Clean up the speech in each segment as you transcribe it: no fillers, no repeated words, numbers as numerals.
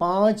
5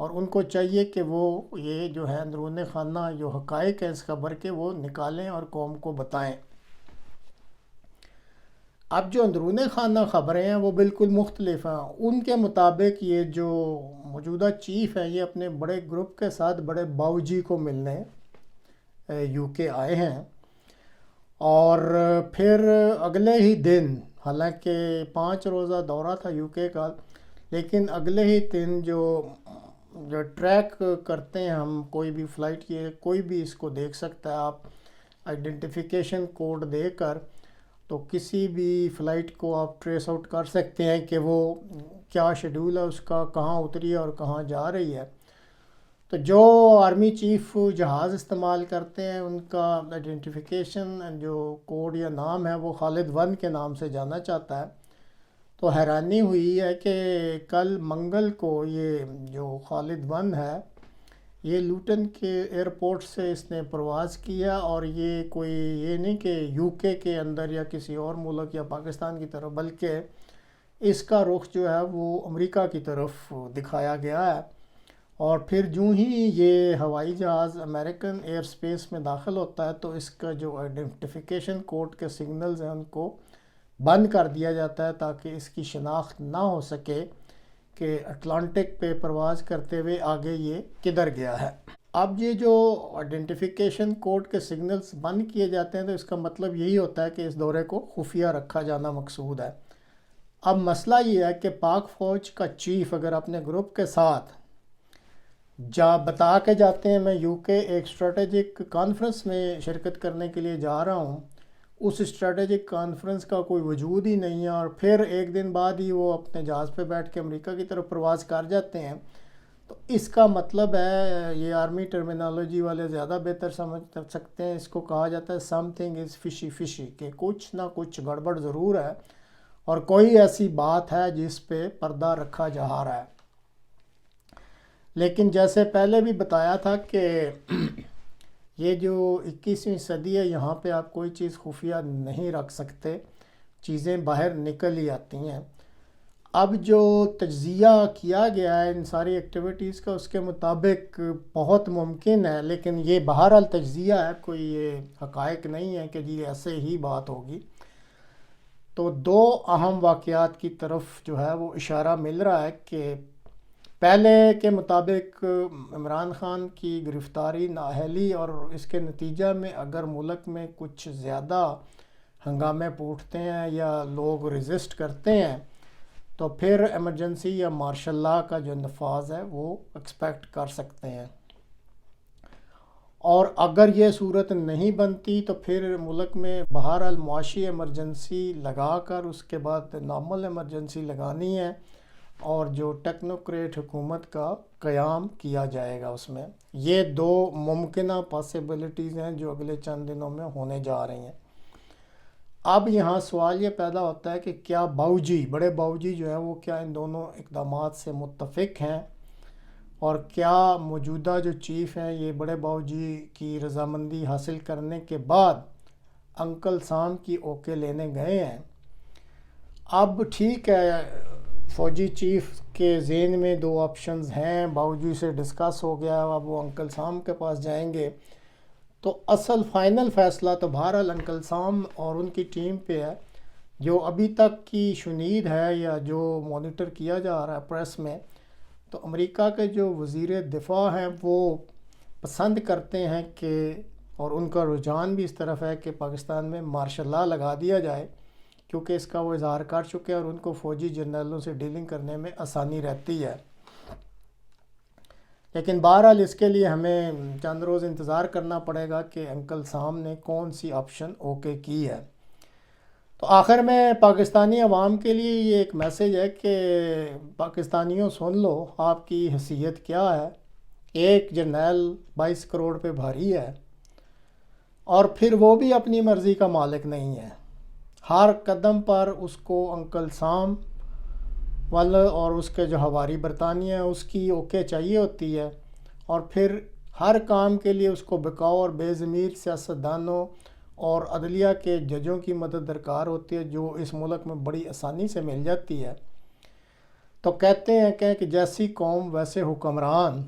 اور ان کو چاہیے کہ وہ یہ جو ہے اندرون خانہ جو حقائق ہیں اس خبر کے وہ نکالیں اور قوم کو بتائیں۔ اب جو اندرون خانہ خبریں ہیں وہ بالکل مختلف ہیں۔ ان کے مطابق یہ جو موجودہ چیف ہیں یہ اپنے بڑے گروپ کے ساتھ بڑے باؤجی کو ملنے یو کے آئے ہیں، اور پھر اگلے ہی دن، حالانکہ 5 روزہ دورہ تھا یو کے کا، لیکن اگلے ہی دن جو ٹریک کرتے ہیں ہم کوئی بھی فلائٹ کی، کوئی بھی اس کو دیکھ سکتا ہے، آپ آئیڈینٹیفیکیشن کوڈ دے کر تو کسی بھی فلائٹ کو آپ ٹریس آؤٹ کر سکتے ہیں کہ وہ کیا شیڈول ہے اس کا، کہاں اتری ہے اور کہاں جا رہی ہے۔ تو جو آرمی چیف جہاز استعمال کرتے ہیں ان کا آئیڈینٹیفیکیشن جو کوڈ یا نام ہے وہ خالد 1 کے نام سے جانا چاہتا ہے۔ تو حیرانی ہوئی ہے کہ کل منگل کو یہ جو خالد 1 ہے یہ لوٹن کے ایئرپورٹ سے اس نے پرواز کیا، اور یہ کوئی یہ نہیں کہ یو کے اندر یا کسی اور ملک یا پاکستان کی طرف، بلکہ اس کا رخ جو ہے وہ امریکہ کی طرف دکھایا گیا ہے۔ اور پھر جو ہی یہ ہوائی جہاز امریکن ایئر سپیس میں داخل ہوتا ہے تو اس کا جو آئیڈینٹیفیکیشن کوڈ کے سگنلز ہیں ان کو بند کر دیا جاتا ہے تاکہ اس کی شناخت نہ ہو سکے کہ اٹلانٹک پہ پرواز کرتے ہوئے آگے یہ کدھر گیا ہے۔ اب یہ جو آئیڈینٹیفیکیشن کوڈ کے سگنلز بند کیے جاتے ہیں تو اس کا مطلب یہی ہوتا ہے کہ اس دورے کو خفیہ رکھا جانا مقصود ہے۔ اب مسئلہ یہ ہے کہ پاک فوج کا چیف اگر اپنے گروپ کے ساتھ بتا کے جاتے ہیں میں یو کے ایک اسٹریٹجک کانفرنس میں شرکت کرنے کے لیے جا رہا ہوں، اس اسٹریٹجک کانفرنس کا کوئی وجود ہی نہیں ہے، اور پھر ایک دن بعد ہی وہ اپنے جہاز پہ بیٹھ کے امریکہ کی طرف پرواز کر جاتے ہیں، تو اس کا مطلب ہے، یہ آرمی ٹرمینالوجی والے زیادہ بہتر سمجھ سکتے ہیں، اس کو کہا جاتا ہے سم تھنگ از فشی، کہ کچھ نہ کچھ گڑبڑ ضرور ہے اور کوئی ایسی بات ہے جس پہ پردہ رکھا جا رہا ہے۔ لیکن جیسے پہلے بھی بتایا تھا کہ یہ جو 21ویں صدی ہے یہاں پہ آپ کوئی چیز خفیہ نہیں رکھ سکتے، چیزیں باہر نکل ہی آتی ہیں۔ اب جو تجزیہ کیا گیا ہے ان ساری ایکٹیویٹیز کا اس کے مطابق بہت ممکن ہے، لیکن یہ بہرحال تجزیہ ہے، کوئی یہ حقائق نہیں ہے کہ جی ایسے ہی بات ہوگی۔ تو 2 اہم واقعات کی طرف جو ہے وہ اشارہ مل رہا ہے کہ پہلے کے مطابق عمران خان کی گرفتاری نااہلی اور اس کے نتیجہ میں اگر ملک میں کچھ زیادہ ہنگامے پھوٹتے ہیں یا لوگ ریزسٹ کرتے ہیں تو پھر ایمرجنسی یا مارشل لاء کا جو نفاذ ہے وہ ایکسپیکٹ کر سکتے ہیں، اور اگر یہ صورت نہیں بنتی تو پھر ملک میں بہرحال معاشی ایمرجنسی لگا کر اس کے بعد نارمل ایمرجنسی لگانی ہے، اور جو ٹیکنوکریٹ حکومت کا قیام کیا جائے گا اس میں۔ یہ 2 ممکنہ پاسبلٹیز ہیں جو اگلے چند دنوں میں ہونے جا رہی ہیں۔ اب یہاں سوال یہ پیدا ہوتا ہے کہ کیا بڑے باؤجی جو ہیں وہ کیا ان دونوں اقدامات سے متفق ہیں، اور کیا موجودہ جو چیف ہیں یہ بڑے باؤجی کی رضامندی حاصل کرنے کے بعد انکل سام کی اوکے لینے گئے ہیں۔ اب ٹھیک ہے، فوجی چیف کے ذہن میں 2 آپشنز ہیں، باؤجی سے ڈسکس ہو گیا، اب وہ انکل سام کے پاس جائیں گے، تو اصل فائنل فیصلہ تو بہرحال انکل سام اور ان کی ٹیم پہ ہے۔ جو ابھی تک کی شنید ہے یا جو مانیٹر کیا جا رہا ہے پریس میں، تو امریکہ کے جو وزیر دفاع ہیں وہ پسند کرتے ہیں کہ، اور ان کا رجحان بھی اس طرف ہے کہ پاکستان میں مارشل لاء لگا دیا جائے، کیونکہ اس کا وہ اظہار کر چکے ہیں اور ان کو فوجی جنرلوں سے ڈیلنگ کرنے میں آسانی رہتی ہے۔ لیکن بہرحال اس کے لیے ہمیں چند روز انتظار کرنا پڑے گا کہ انکل سام نے کون سی آپشن اوکے کی ہے۔ تو آخر میں پاکستانی عوام کے لیے یہ ایک میسیج ہے کہ پاکستانیوں سن لو، آپ کی حیثیت کیا ہے۔ ایک جرنیل 22 کروڑ پہ بھاری ہے، اور پھر وہ بھی اپنی مرضی کا مالک نہیں ہے۔ ہر قدم پر اس کو انکل سام والا اور اس کے جو ہواری برطانیہ ہے اس کی اوکے چاہیے ہوتی ہے، اور پھر ہر کام کے لیے اس کو بکاؤ اور بے ضمیر سیاستدانوں اور عدلیہ کے ججوں کی مدد درکار ہوتی ہے جو اس ملک میں بڑی آسانی سے مل جاتی ہے۔ تو کہتے ہیں کہ جیسی قوم ویسے حکمران،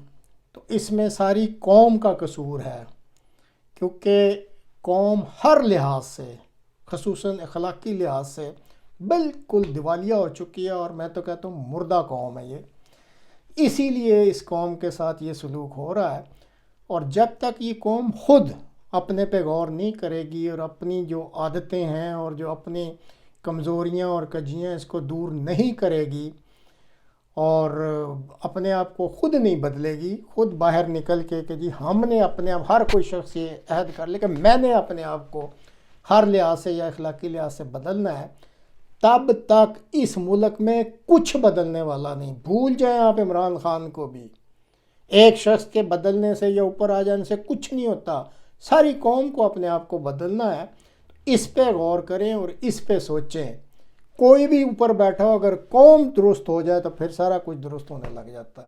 تو اس میں ساری قوم کا قصور ہے، کیونکہ قوم ہر لحاظ سے خصوصاً اخلاقی لحاظ سے بالکل دیوالیہ ہو چکی ہے، اور میں تو کہتا ہوں مردہ قوم ہے یہ، اسی لیے اس قوم کے ساتھ یہ سلوک ہو رہا ہے۔ اور جب تک یہ قوم خود اپنے پہ غور نہیں کرے گی اور اپنی جو عادتیں ہیں اور جو اپنی کمزوریاں اور کجیاں اس کو دور نہیں کرے گی اور اپنے آپ کو خود نہیں بدلے گی، خود باہر نکل کے کہ جی ہم نے اپنے آپ، ہر کوئی شخص یہ عہد کر لے کہ میں نے اپنے آپ کو ہر لحاظ سے یا اخلاقی لحاظ سے بدلنا ہے، تب تک اس ملک میں کچھ بدلنے والا نہیں۔ بھول جائیں آپ عمران خان کو بھی، ایک شخص کے بدلنے سے یا اوپر آ جانے سے کچھ نہیں ہوتا، ساری قوم کو اپنے آپ کو بدلنا ہے۔ اس پہ غور کریں اور اس پہ سوچیں۔ کوئی بھی اوپر بیٹھا ہو، اگر قوم درست ہو جائے تو پھر سارا کچھ درست ہونے لگ جاتا ہے۔